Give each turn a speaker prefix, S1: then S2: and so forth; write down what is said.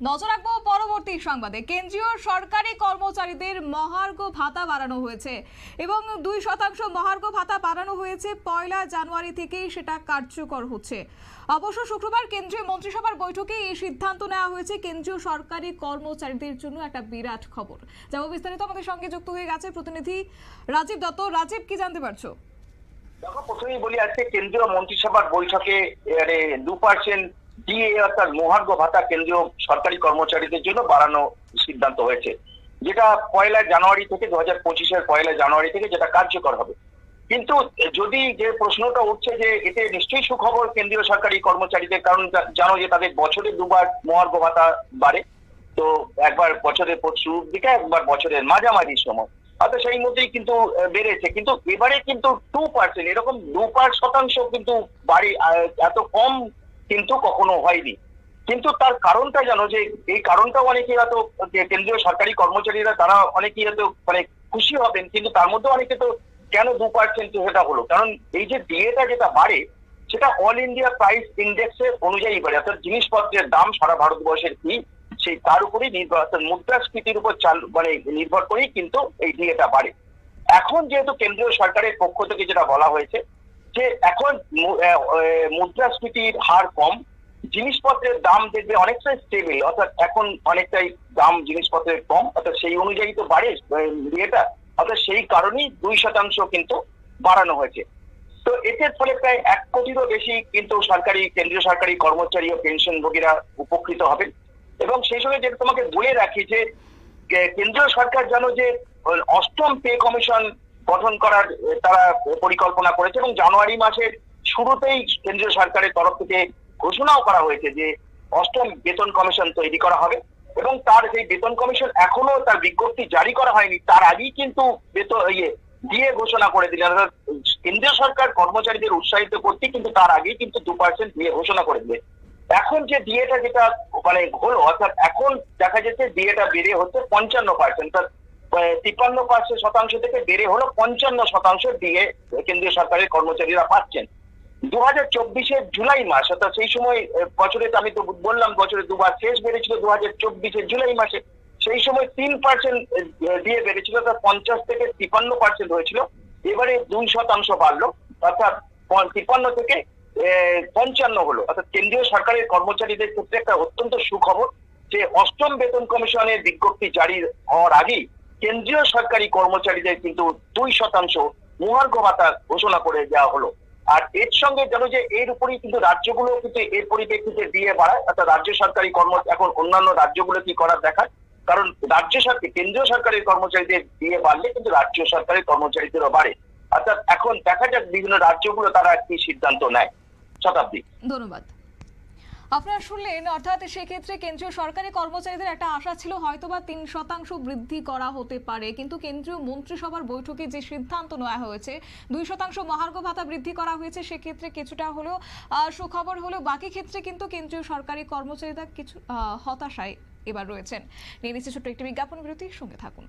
S1: নজর রাখবো পরবর্তী সংবাদে। কেন্দ্রীয় সরকারি কর্মচারীদের মহার্ঘ ভাতা বাড়ানো হয়েছে এবং 2% মহার্ঘ ভাতা বাড়ানো হয়েছে 1 জানুয়ারি থেকেই সেটা কার্যকর হচ্ছে। অবশ্য শুক্রবার কেন্দ্রীয় মন্ত্রিসভার বৈঠকে এই সিদ্ধান্ত নেওয়া হয়েছে কেন্দ্রীয় সরকারি কর্মচারীদের জন্য একটা বিরাট খবর। যাবো বিস্তারিত, আমাদের সঙ্গে যুক্ত হয়ে গেছে প্রতিনিধি রাজীব দত্ত। রাজীব, কি জানতে পারছো?
S2: দেখো, প্রথমেই বলি, আজকে কেন্দ্রীয় মন্ত্রিসভার বৈঠকে 2% ডিএ অর্থাৎ মহার্ঘ ভাতা কেন্দ্রীয় সরকারি কর্মচারীদের জন্য বাড়ানো সিদ্ধান্ত হয়েছে, যেটা 1 জানুয়ারি থেকে 2025-এর 1 জানুয়ারি থেকে যেটা কার্যকর হবে। কিন্তু যদি যে প্রশ্নটা উঠছে যে এতে নিশ্চয়ই সুখবর কেন্দ্রীয় সরকারি কর্মচারীদের, কারণ জানো যে তাদের বছরে 2বার মহার্ঘ ভাতা বাড়ে। তো একবার বছরের শুরুর দিকে, একবার বছরের মাঝামাঝি সময়, অর্থাৎ সেই মধ্যেই কিন্তু বেড়েছে। কিন্তু এবারে কিন্তু 2%, এরকম 2% কিন্তু বাড়ি, এত কম কিন্তু কখনো হয়নি। কিন্তু তার কারণটা জানো, যে এই কারণটাও অনেকে হয়তো কেন্দ্রীয় সরকারি কর্মচারীরা তারা অনেকেই হয়তো মানে খুশি হবেন, কিন্তু তার মধ্যে অনেকে তো কেন 2% সেটা হলো, কারণ এই যে ডিএটা যেটা বাড়ে সেটা অল ইন্ডিয়া প্রাইস ইন্ডেক্সের অনুযায়ী বাড়ে, অর্থাৎ জিনিসপত্রের দাম সারা ভারতবর্ষের কি সেই তার উপরেই নির্ভর, অর্থাৎ মুদ্রাস্ফীতির উপর নির্ভর করেই কিন্তু এই ডিএটা বাড়ে। এখন যেহেতু কেন্দ্রীয় সরকারের পক্ষ থেকে যেটা বলা হয়েছে যে এখন মুদ্রাস্ফীতির হার কম, জিনিসপত্রের দাম দেখবে অনেকটাই স্টেবল, অর্থাৎ এখন অনেকটাই দাম জিনিসপত্রের কম, অর্থাৎ সেই অনুযায়ী তো বাড়ে ডিএটা, অর্থাৎ সেই কারণেই 2% কিন্তু বাড়ানো হয়েছে। তো এতে ফলে প্রায় 1 কোটিরও বেশি কিন্তু কেন্দ্রীয় সরকারি কর্মচারী ও পেনশনভোগীরা উপকৃত হবেন। এবং সেই সঙ্গে যেটা তোমাকে বলে রাখি যে কেন্দ্রীয় সরকার জানো যে 8ম পে কমিশন গঠন করার তারা পরিকল্পনা করেছে, এবং জানুয়ারি মাসের শুরুতেই কেন্দ্রীয় সরকারের তরফ থেকে ঘোষণাও করা হয়েছে যে 8ম বেতন কমিশন তৈরি করা হবে। এবং তার সেই বেতন কমিশন এখনো তার বিজ্ঞপ্তি জারি করা হয়নি, তার আগেই কিন্তু দিয়ে ঘোষণা করে দিলেন। অর্থাৎ কেন্দ্রীয় সরকার কর্মচারীদের উৎসাহিত করতে কিন্তু তার আগেই কিন্তু 2% দিয়ে ঘোষণা করে দিলেন। এখন যে ডিএটা যেটা মানে হলো, অর্থাৎ এখন দেখা যাচ্ছে ডিএটা বেড়ে হচ্ছে 55%, 53% থেকে বেড়ে হলো 55% ডিএ কেন্দ্রীয় সরকারের কর্মচারীরা পাচ্ছেন। 2024-এর জুলাই মাস, অর্থাৎ সেই সময় বছরে, আমি তো বললাম বছরে 2বার শেষ বেড়েছিল 2024-এর জুলাই মাসে, সেই সময় 3% দিয়ে বেড়েছিল, অর্থাৎ 50 থেকে 53% হয়েছিল। এবারে 2% বাড়লো, অর্থাৎ 53 থেকে 55 হলো। অর্থাৎ কেন্দ্রীয় সরকারের কর্মচারীদের ক্ষেত্রে একটা অত্যন্ত সুখবর যে 8ম বেতন কমিশনের বিজ্ঞপ্তি জারি হওয়ার আগেই কেন্দ্রীয় সরকারি কর্মচারীদের কিন্তু 2% মহার্ঘ ভাতা ঘোষণা করে দেওয়া হলো। আর এর সঙ্গে জানো যে এর উপরেই কিন্তু রাজ্যগুলো কিন্তু এর পরিপ্রেক্ষিতে ডিএ বাড়ায়, অর্থাৎ রাজ্য সরকারি এখন অন্যান্য রাজ্যগুলো কি করার দেখায়, কারণ কেন্দ্রীয় সরকারের কর্মচারীদের ডিএ বাড়লে কিন্তু রাজ্য সরকারের কর্মচারীদেরও বাড়ে। অর্থাৎ এখন দেখা যাক বিভিন্ন রাজ্যগুলো তারা কি সিদ্ধান্ত নেয়। শতাব্দী,
S1: ধন্যবাদ। আপনারা শুনলেন, অর্থাৎ সেক্ষেত্রে কেন্দ্রীয় সরকারি কর্মচারীদের একটা আশা ছিল হয়তোবা 3% বৃদ্ধি করা হতে পারে, কিন্তু কেন্দ্রীয় মন্ত্রিসভার বৈঠকে যে সিদ্ধান্ত নেওয়া হয়েছে 2% মহার্ঘ ভাতা বৃদ্ধি করা হয়েছে, সেক্ষেত্রে কিছুটা হলেও সুখবর হলেও বাকি ক্ষেত্রে কিন্তু কেন্দ্রীয় সরকারি কর্মচারীরা কিছু হতাশায় এবার রয়েছেন। নিয়ে নিচ্ছে ছোট্ট একটি বিজ্ঞাপন বিরতি, সঙ্গে থাকুন।